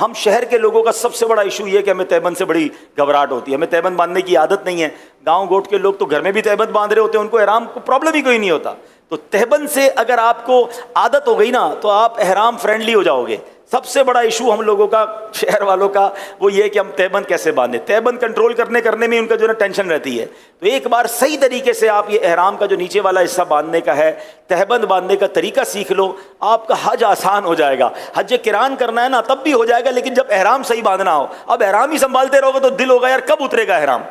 हम शहर के लोगों का सबसे बड़ा इशू ये है कि हमें तहबंद से बड़ी घबराहट होती है, हमें तहबंद बांधने की आदत नहीं है। गांव गोट के लोग तो घर में भी तहबंद बांध रहे होते हैं, उनको एहराम को प्रॉब्लम ही कोई नहीं होता। तो तहबंद से अगर आपको आदत हो गई ना तो आप एहराम फ्रेंडली हो जाओगे। सबसे बड़ा इशू हम लोगों का, शहर वालों का, वो ये है कि हम तहबंद कैसे बांधे। तहबंद कंट्रोल करने में उनका जो ना टेंशन रहती है। तो एक बार सही तरीके से आप ये एहराम का जो नीचे वाला हिस्सा बांधने का है, तहबंद बांधने का तरीका सीख लो, आपका हज आसान हो जाएगा। हज किरान करना है ना तब भी हो जाएगा, लेकिन जब एहराम सही बांधना हो, अब एहराम ही संभालते रहोगे तो दिल होगा यार कब उतरेगा एहराम।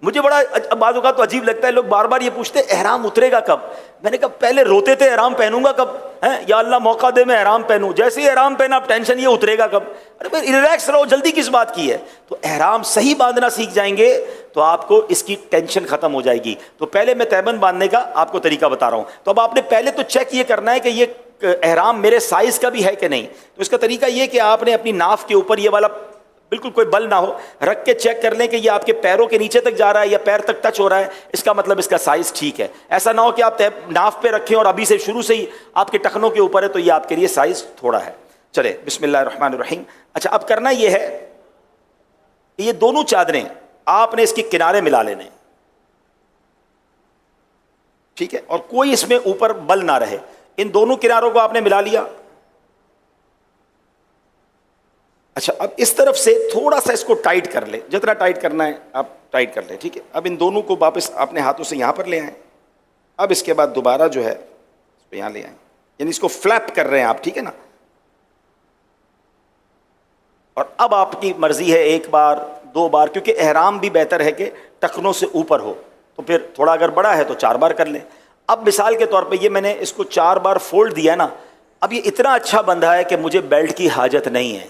मुझे बड़ा बाज़ों का तो अजीब लगता है, लोग बार बार ये पूछते एहराम उतरेगा कब। मैंने कहा पहले रोते थे एहराम पहनूंगा कब, हैं या अल्लाह मौका दे मैं एहराम पहनूं। जैसे ही एहराम पहना अब टेंशन ये उतरेगा कब। अरे भाई रिलैक्स रहो, जल्दी किस बात की है। तो एहराम सही बांधना सीख जाएंगे तो आपको इसकी टेंशन खत्म हो जाएगी। तो पहले मैं तहबंद बांधने का आपको तरीका बता रहा हूं। तो अब आपने पहले तो चेक ये करना है कि ये एहराम मेरे साइज का भी है कि नहीं। तो इसका तरीका ये कि आपने अपनी नाफ के ऊपर ये वाला बिल्कुल कोई बल ना हो रख के चेक कर लें कि ये आपके पैरों के नीचे तक जा रहा है या पैर तक टच हो रहा है, इसका मतलब इसका साइज ठीक है। ऐसा ना हो कि आप नाफ पे रखें और अभी से शुरू से ही आपके टखनों के ऊपर है तो ये आपके लिए साइज थोड़ा है। चले बिस्मिल्लाहिर्रहमानिर्रहीम। अच्छा, अब करना ये है, ये दोनों चादरें आपने इसके किनारे मिला लेने, ठीक है, और कोई इसमें ऊपर बल ना रहे। इन दोनों किनारों को आपने मिला लिया। अच्छा, अब इस तरफ से थोड़ा सा इसको टाइट कर ले, जितना टाइट करना है आप टाइट कर ले, ठीक है। अब इन दोनों को वापस अपने हाथों से यहां पर ले आए। अब इसके बाद दोबारा जो है इसको यहां ले आए, यानी इसको फ्लैप कर रहे हैं आप, ठीक है ना। और अब आपकी मर्जी है एक बार दो बार, क्योंकि एहराम भी बेहतर है कि टखनों से ऊपर हो, तो फिर थोड़ा अगर बड़ा है तो 4 बार कर लें। अब मिसाल के तौर पे ये मैंने इसको 4 बार फोल्ड दिया ना, अब ये इतना अच्छा बंधा है कि मुझे बेल्ट की हाजत नहीं है,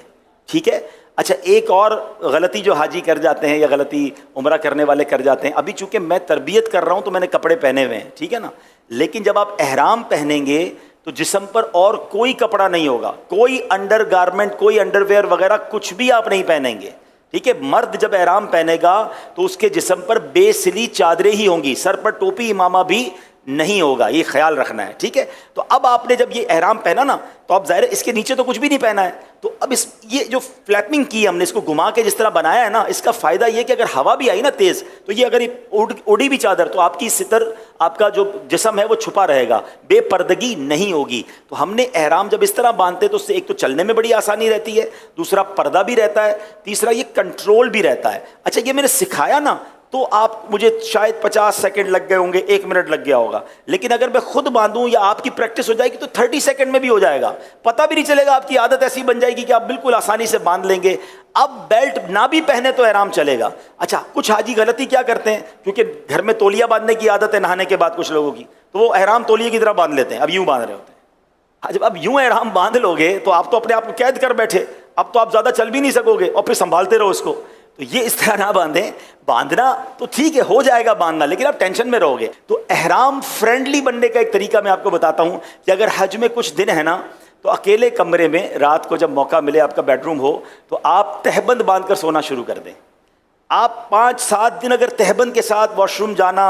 ठीक है। अच्छा, एक और गलती जो हाजी कर जाते हैं या गलती उम्रा करने वाले कर जाते हैं, अभी चूंकि मैं तरबियत कर रहा हूं तो मैंने कपड़े पहने हुए हैं, ठीक है ना, लेकिन जब आप एहराम पहनेंगे तो जिस्म पर और कोई कपड़ा नहीं होगा, कोई अंडर गारमेंट, कोई अंडरवेयर वगैरह कुछ भी आप नहीं पहनेंगे, ठीक है। मर्द जब एहराम पहनेगा तो उसके जिस्म पर बेसिली चादरें ही होंगी, सर पर टोपी इमामा भी नहीं होगा, ये ख्याल रखना है, ठीक है। तो अब आपने जब ये एहराम पहना ना तो अब जाहिर है इसके नीचे तो कुछ भी नहीं पहना है, तो अब ये जो फ्लैपिंग की हमने, इसको घुमा के जिस तरह बनाया है ना, इसका फायदा ये कि अगर हवा भी आई ना तेज तो ये अगर उड़ी भी चादर तो आपकी सितर, आपका जो जिस्म है वो छुपा रहेगा, बेपर्दगी नहीं होगी। तो हमने एहराम जब इस तरह बांधते तो उससे एक तो चलने में बड़ी आसानी रहती है, दूसरा पर्दा भी रहता है, तीसरा ये कंट्रोल भी रहता है। अच्छा, ये मैंने सिखाया ना तो आप, मुझे शायद 50 सेकंड लग गए होंगे, 1 मिनट लग गया होगा, लेकिन अगर मैं खुद बांधूं या आपकी प्रैक्टिस हो जाएगी तो 30 सेकंड में भी हो जाएगा, पता भी नहीं चलेगा, आपकी आदत ऐसी बन जाएगी कि आप बिल्कुल आसानी से बांध लेंगे। अब बेल्ट ना भी पहने तो एहराम चलेगा। अच्छा, कुछ हाजी गलती क्या करते हैं, क्योंकि घर में तौलिया बांधने की आदत है नहाने के बाद कुछ लोगों की, तो वो एहराम तौलिए की तरह बांध लेते हैं, अब यूं बांध रहे होते हैं। जब अब यूं एहराम बांध लोगे तो आप तो अपने आप को कैद कर बैठे, अब तो आप ज्यादा चल भी नहीं सकोगे और फिर संभालते रहो उसको। तो ये इस तरह ना बांधें। बांधना तो ठीक है, हो जाएगा बांधना, लेकिन आप टेंशन में रहोगे। तो एहराम फ्रेंडली बनने का एक तरीका मैं आपको बताता हूं कि अगर हज में कुछ दिन है ना तो अकेले कमरे में रात को जब मौका मिले, आपका बेडरूम हो, तो आप तहबंद बांधकर सोना शुरू कर दें। आप 5-7 दिन अगर तहबंद के साथ वॉशरूम जाना,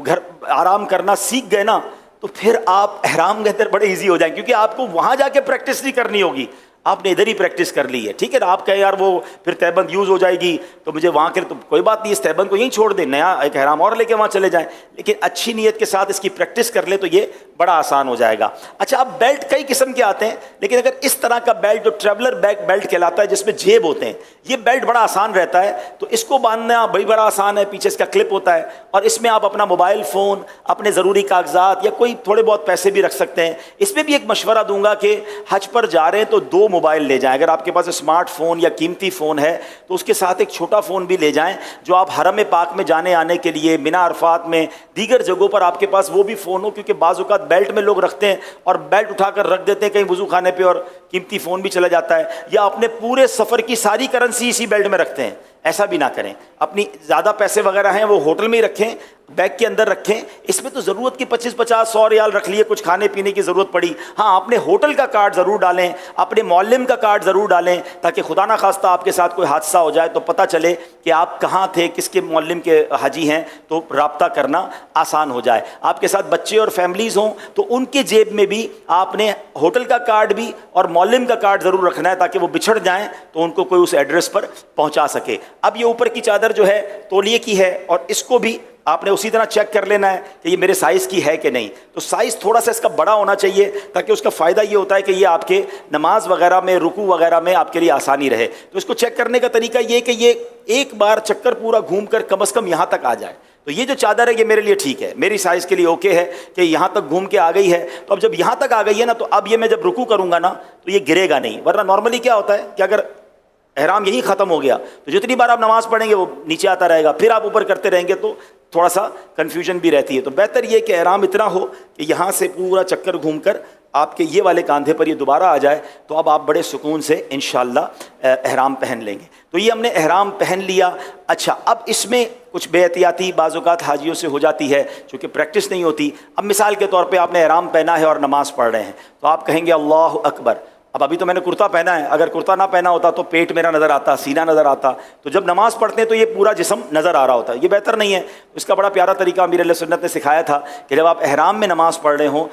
घर आराम करना सीख गए ना तो फिर आप एहराम के अंदर बड़े ईजी हो जाएंगे, क्योंकि आपको वहां जाके प्रैक्टिस नहीं करनी होगी, आपने इधर ही प्रैक्टिस कर ली है, ठीक है ना। आप कहें यार वो फिर तहबंद यूज़ हो जाएगी तो मुझे वहाँ के, तो कोई बात नहीं, इस तहबंद को यहीं छोड़ दें, नया एक एहराम और लेके वहाँ चले जाएं, लेकिन अच्छी नीयत के साथ इसकी प्रैक्टिस कर ले तो ये बड़ा आसान हो जाएगा। अच्छा, अब बेल्ट कई किस्म के आते हैं, लेकिन अगर इस तरह का बेल्ट जो ट्रैवलर बैग बेल्ट कहलाता है जिसमें जेब होते हैं, ये बेल्ट बड़ा आसान रहता है, तो इसको बांधना बड़ा आसान है। पीछे इसका क्लिप होता है और इसमें आप अपना मोबाइल फ़ोन, अपने ज़रूरी कागजात या कोई थोड़े बहुत पैसे भी रख सकते हैं। इसमें भी एक मशवरा दूंगा कि हज पर जा रहे हैं तो 2 मोबाइल ले जाएं। अगर आपके पास स्मार्टफोन या कीमती फ़ोन है तो उसके साथ एक छोटा फ़ोन भी ले जाएं, जो आप हरम पाक में जाने आने के लिए, मिना अरफात में, दीगर जगहों पर आपके पास वो भी फ़ोन हो, क्योंकि बाज़ औक़ात बेल्ट में लोग रखते हैं और बेल्ट उठाकर रख देते हैं कहीं वज़ू खाने पे और कीमती फ़ोन भी चला जाता है, या अपने पूरे सफ़र की सारी करेंसी इसी बेल्ट में रखते हैं। ऐसा भी ना करें। अपनी ज़्यादा पैसे वगैरह हैं वो होटल में ही रखें, बैग के अंदर रखें। इसमें तो ज़रूरत की 25-50-100 रियाल रख लिए, कुछ खाने पीने की ज़रूरत पड़ी, हाँ अपने होटल का कार्ड ज़रूर डालें, अपने मौल्लिम का कार्ड ज़रूर डालें, ताकि खुदा ना खास्ता आपके साथ कोई हादसा हो जाए तो पता चले कि आप कहाँ थे, किसके मौल्लिम के हाजी हैं, तो रब्ता करना आसान हो जाए। आपके साथ बच्चे और फैमिलीज़ हों तो उनके जेब में भी आपने होटल का कार्ड भी और मौल्लिम का कार्ड ज़रूर रखना है, ताकि वो बिछड़ जाएँ तो उनको कोई उस एड्रेस पर पहुँचा सके। अब ये ऊपर की चादर जो है तौलिए की है, और इसको भी आपने उसी तरह चेक कर लेना है कि ये मेरे साइज़ की है कि नहीं। तो साइज़ थोड़ा सा इसका बड़ा होना चाहिए, ताकि उसका फ़ायदा ये होता है कि ये आपके नमाज वगैरह में, रुकू वगैरह में आपके लिए आसानी रहे। तो इसको चेक करने का तरीका ये कि ये एक बार चक्कर पूरा घूम कर कम अज़ कम यहाँ तक आ जाए। तो ये जो चादर है ये मेरे लिए ठीक है, मेरी साइज़ के लिए ओके है कि यहाँ तक घूम के आ गई है। तो अब जब यहाँ तक आ गई है ना, तो अब ये मैं जब रुकू करूँगा ना तो ये गिरेगा नहीं। वरना नॉर्मली क्या होता है कि अगर एहराम यही ख़त्म हो गया तो जितनी बार आप नमाज़ पढ़ेंगे वो नीचे आता रहेगा, फिर आप ऊपर करते रहेंगे तो थोड़ा सा कन्फ्यूजन भी रहती है। तो बेहतर ये कि एहराम इतना हो कि यहाँ से पूरा चक्कर घूमकर आपके ये वाले कांधे पर ये दोबारा आ जाए, तो अब आप बड़े सुकून से इंशाअल्लाह एहराम पहन लेंगे। तो ये हमने एहराम पहन लिया। अच्छा, अब इसमें कुछ बेहतियाती बाज़ औक़ात हाजियों से हो जाती है, चूँकि प्रैक्टिस नहीं होती। अब मिसाल के तौर पर आपने एहराम पहना है और नमाज़ पढ़ रहे हैं, तो आप कहेंगे अल्लाह अकबर। अब अभी तो मैंने कुर्ता पहना है, अगर कुर्ता ना पहना होता तो पेट मेरा नज़र आता, सीना नज़र आता। तो जब नमाज़ पढ़ते हैं तो ये पूरा जिस्म नज़र आ रहा होता है, ये बेहतर नहीं है। इसका बड़ा प्यारा तरीका अमीर अहले सुन्नत ने सिखाया था कि जब आप एहराम में नमाज़ पढ़ रहे हों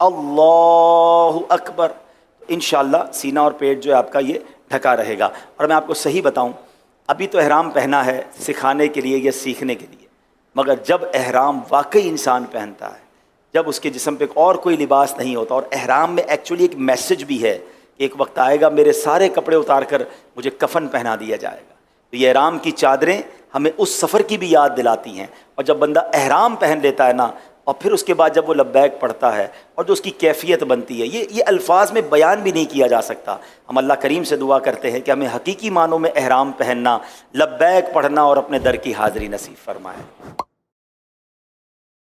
अल्लाहु अकबर, तो इंशाअल्लाह सीना और पेट जो है आपका ये ढका रहेगा। और मैं आपको सही बताऊँ, अभी तो एहराम पहना है सिखाने के लिए या सीखने के लिए, मगर जब एहराम वाकई इंसान पहनता है, जब उसके जिस्म पे और कोई लिबास नहीं होता, और एहराम में एक्चुअली एक मैसेज भी है कि एक वक्त आएगा मेरे सारे कपड़े उतार कर मुझे कफन पहना दिया जाएगा। तो ये एहराम की चादरें हमें उस सफ़र की भी याद दिलाती हैं। और जब बंदा एहराम पहन लेता है ना, और फिर उसके बाद जब वो लब्बैक पढ़ता है और जो उसकी कैफियत बनती है, ये अल्फाज में बयान भी नहीं किया जा सकता। हम अल्लाह करीम से दुआ करते हैं कि हमें हकीकी मानों में एहराम पहनना, लब्बैक पढ़ना और अपने दर की हाज़िरी नसीब फरमाए।